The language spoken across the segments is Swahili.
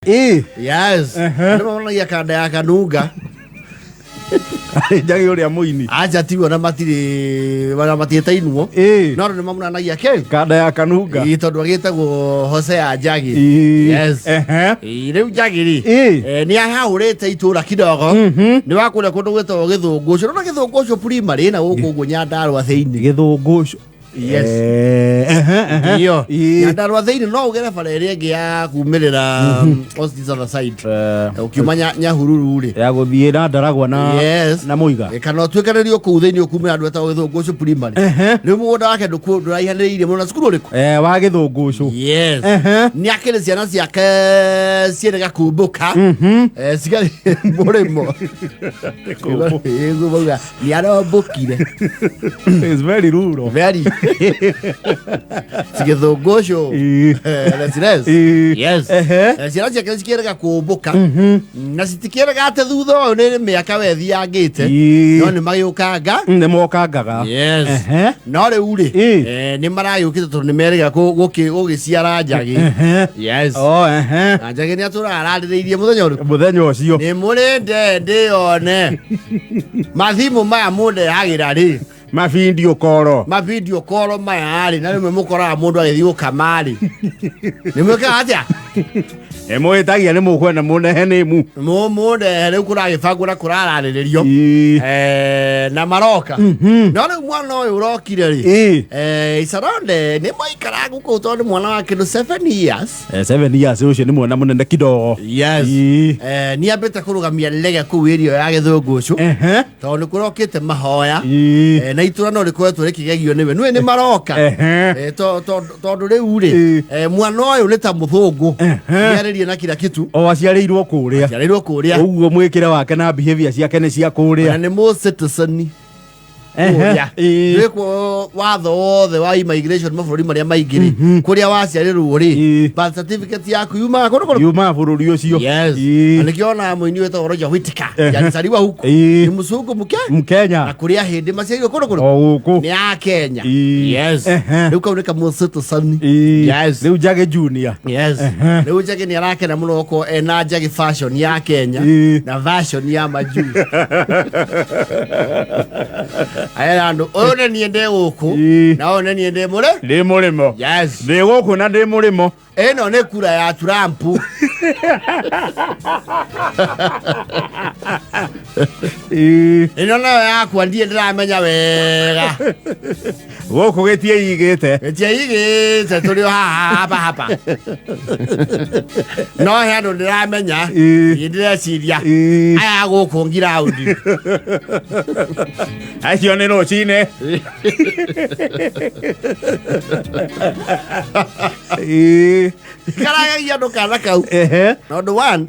Yes. Ndio ya kanda ya kanuga. Njagi uria muini aja tiwo na matiete inuo no ni mamuna na yake kanda ya kanuga tondu agitagwo Hosea Njagi. Yes. Riu Njagi ri ni ahaurite itura kidogo ni wakule kundu gwetwo githungu ucio no githungu ucio primary na guku Nyandarua thiini githungu ucio. Yes. Iyo. Nyandarua thiini no ugere bara iri ingi ya kumirira hospital on the side. Ukiumanya Nyahururu ri. Ya guthie na Ndaragwa na na Muiga. Kana twikanirio ku thiini ukumira andu etagwo githungu ucio primary. Riu mugunda wake nduraihaniriire muno na cukuru uriku? Wa githungu ucio. Yes. Ni akiri ciana ciake cienega kumbuka. Cigari murimo. Ego ni arobukire. It's very rural. Very. Githungu ucio. Yes. Ciana ciake cienega kumbuka. Na citikierega ate thutha ni miaka wethi yangite. No ni magiukanga. Ni mokangaga. Yes. No riu ri ni marayukite tondu ni merega gugiciara Njagi. Yes. Njagi ni atura araririirie muthenya ucio ni murinde ndione mathimu maya munde hagira ri mavideo call maya ri na rimwe mukora mundu agithii gukamari ni mweka atia mwitagia ni mukwenda munehe nimu munde riu kuragibangura kurarariririo na maroka no riu mwana uyu urokire ri isaronde ni maikara guku tondu mwana wake no 7 years 7 years ucio ni mwana munene kidogo. Yes. Ni ambete kurugamia lege ku irio ya githungu ucio tondu kurokite mahoya na itura no rikwetwo rikigegio niwe ni maroka tondu riu ri mwana uyu ni ta muthungu yaririe na kila kitu aciarirwo kuria uguo mwikire wake na behavior ciake ni cia kuria na ni mo citizen Riko watho wothe wa immigration mabũrũri marĩa maingĩ rĩ kuria waciarirwo rĩ birth certificate yaku yuma bũrũri ũcio. Yes. Nikiona mũini wetagwo Roger Whittaker yalizaliwa huko ni mzungu Mkenya na kuria hindi maciarirwo kũrũ ni ya Kenya. Yes. Rĩu kaunĩka mo citizen. Yes. Rĩu Njagi Junior. Yes. Rĩu Njagi ni arakena mũno ko ena Njagi fashion ya Kenya na version ya majuu. Ayando one niende guku na one niende murimo. Yes. Ndi guku na ndi murimo. Eno ne kura ya Trump. Eno na yakwa ndie ndiramenya wega. Guku getie igite turi hapa. No hando ndiramenya ndireciria aya guku ngiraudi. Acio ni rucine. Karaga ndo kana kau. Number one,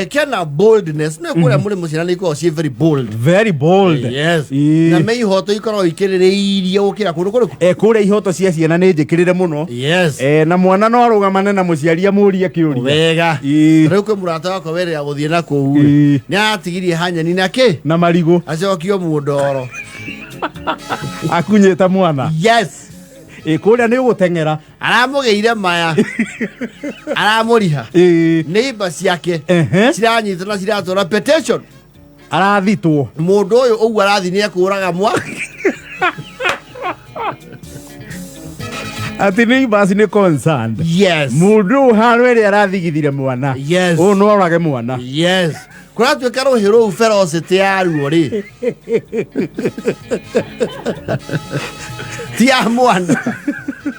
kena boldness. No kuria muri mucirani ko she very bold. Yes. Na mei hoto ikoro ikirireirie ukira kundu kuriku. Kuria ihoto cia ciana ni njikirire muno. Yes. Na mwana no arugamane na muciaria muria kiuria. Wega. Riu kwe murata wako were ya guthie na kuu. Ni atigirie hanyani nake na marigo. Acokio mundoro. Akunyeta mwana. Yes. Kuria ni ugutengera aramugeire maya aramuriha neighbor ciake ciranyitana ciratwara petition arathitwo mundu uyu ugu arathi ni ekuraga mwa ati neighbors ni concerned. Yes. Mundu harwere arathigithire mwana. Yes. No orage mwana. Yes. Kuratwika ruhiro ferocity yaruo ri tia mwana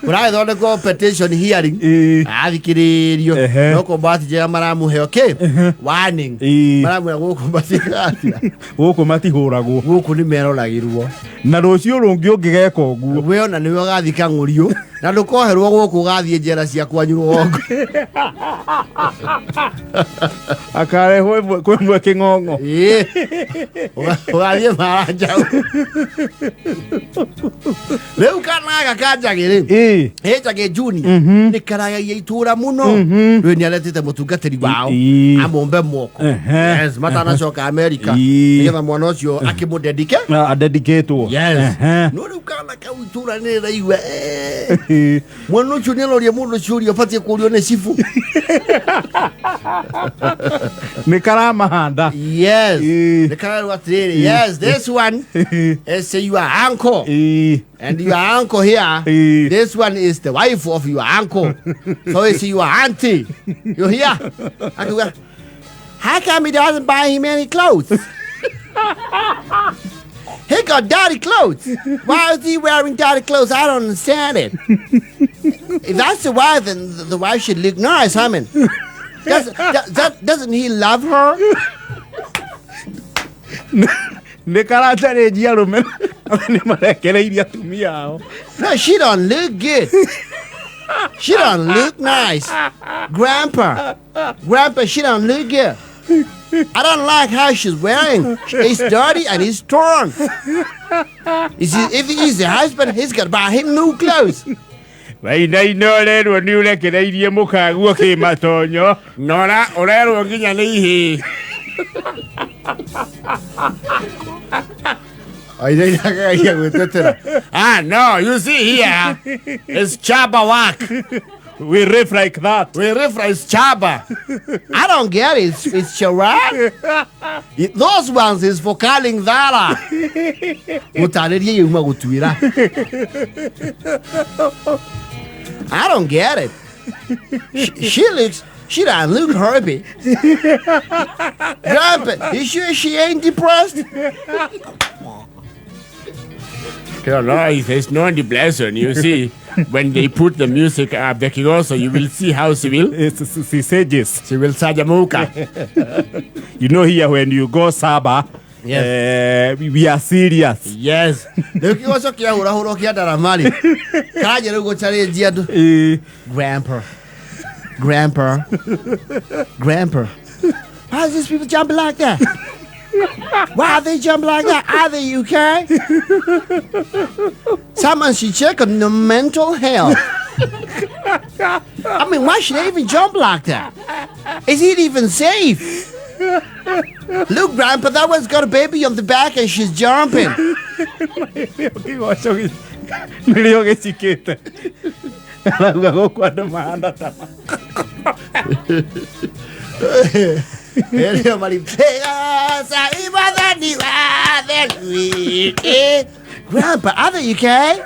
kurathonde ko petition hearing athikiririo no kombati je maramuhe okay warning maramuhe guku matihuragwo guku ni meroragirwo na rucio rungi ungigeka uguo we ona niwe gathika ngurio na ndukoherwo guku gathie njera cia kwanyuo akarehwo kwemwe king'ong'o ugathie maranja leu kana Njagi Njagi Junior ni karagagia itura muno rwe ni aletete mutungatiri wao amombe moko. Yes. Matanacoka America nigetha mwana ucio akimudedicate dedicate. Yes. No riu kana kau itura ni raigwa Mwana ucio nĩaroria mũndũ ciũria ũbatiĩ kũũrio nĩ cibu. Nĩ karamahanda. Yes. Nĩ kararua atĩrĩrĩ. Yes, this one is your uncle. And your uncle here, this one is the wife of your uncle. So it's your auntie. You hear? How come he doesn't buy him any clothes? He got dirty clothes. Why is he wearing dirty clothes? I don't understand it. If that's the wife, then the wife should look nice, I mean. Doesn't he love her? No, she don't look good. She don't look nice. Grandpa, she don't look good. I don't like how she's wearing. It's dirty and it's torn. If he's the husband, he's got to buy him new clothes. No, you see here, it's Chaba work. We riff like that. We riff like Chaba. I don't get it. It's Chara. Those ones is for calling Zara. I don't get it. She don't look happy. Grandpa, you sure she ain't depressed? No, there's no depression, you see. When they put the music up, the also you will see how she will. She says. She will sajamuka. You know here when you go Saba, yes. We are serious. Yes. Grandpa. Why is these people jumping like that? Why are they jumping like that? Are they okay? Someone should check on the mental health. I mean, why should they even jump like that? Is it even safe? Look, Grandpa, that one's got a baby on the back and she's jumping. Grandpa, are they okay?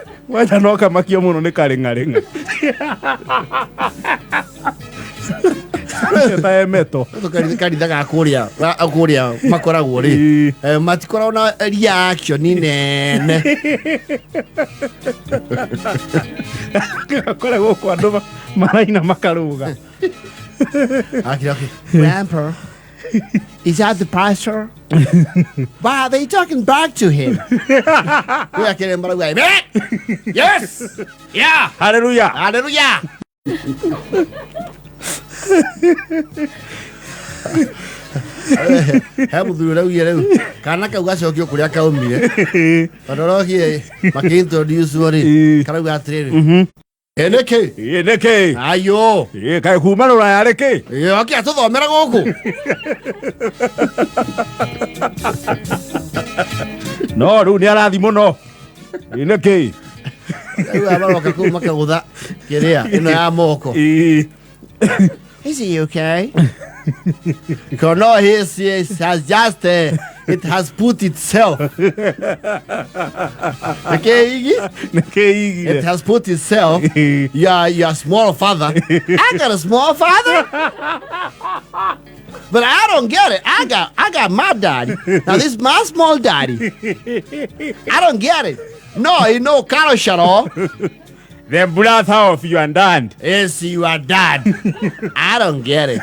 makoragwo ri matikoragwo na reaction nene koragwo kwa andu maraina makaruga. Okay. Grandpa, is that the pastor? Why are they talking back to him? Yes! Yeah! Hallelujah! Hallelujah! Hebu thura uyere kana kaugacokio kuria kaumire odorogie makintroduce wori karauga atiriri eneke ayo kai kuma rora yareke oke atuthomera guku no ru ni arathi muno eneke abaroka kuma kagutha kiria ino ya moko. Is he okay? Because no, he has just, it has put itself. Okay, Iggy? It has put itself. Your small father. I got a small father? But I don't get it. I got my daddy. Now this is my small daddy. I don't get it. No, you know, Carol Sharo. The brother of your dad. Yes, you are dad. I don't get it.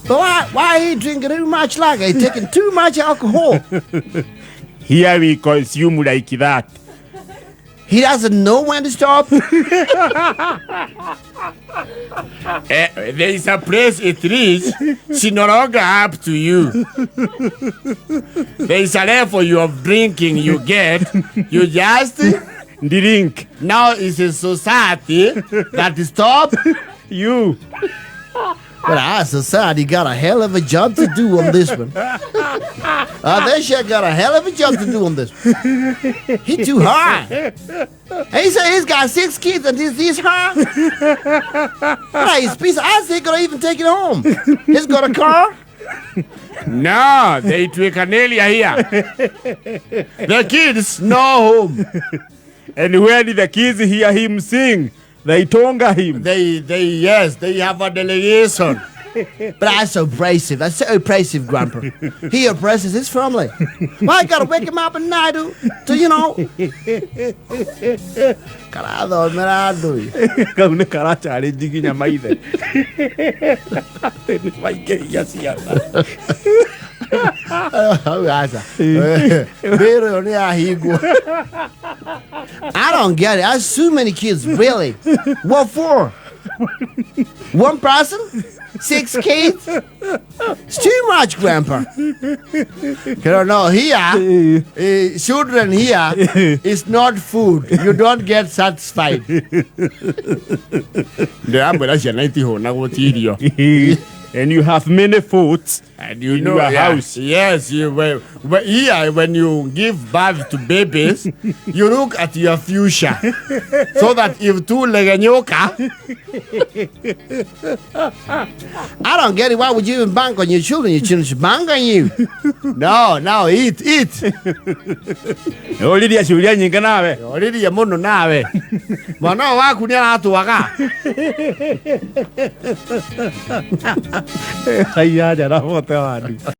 But why are you drinking too much lager? You're taking too much alcohol. Here we consume like that. He doesn't know when to stop. There is a place it reaches. She no longer up to you. There is a level you of drinking you get. You just drink. Now it's a society that stop you. But our society got a hell of a job to do on this one. They sure got a hell of a job to do on this one. He too high. He said he's got 6 kids and he's high. He's a piece of ass. He gonna even take it home. He's got a car. No, they take an area here. The kids no home. And where did the kids hear him sing? They tonga him. They have a delegation. But that's so abrasive. That's so abrasive, Grandpa. He oppresses his family. Why I gotta wake him up at night to you know. Carado, merado. Kauna karacha ale diginya maide. Vai que ia sia. I don't get it. That's too many kids, really. What for? One person? 6 kids? It's too much, Grandpa. No, here, children here is not food. You don't get satisfied. And you have many foods and you know your house. Yes, here when you give birth to babies, you look at your future. So that if two leganyoka, I don't get it. Why would you even bank on your children? Your children should bank on you. No, eat. Olivia ciuria nyinga nawe. Olivia muno nawe. Mwana waku ni aratuaga. Ai ya jara hote wani.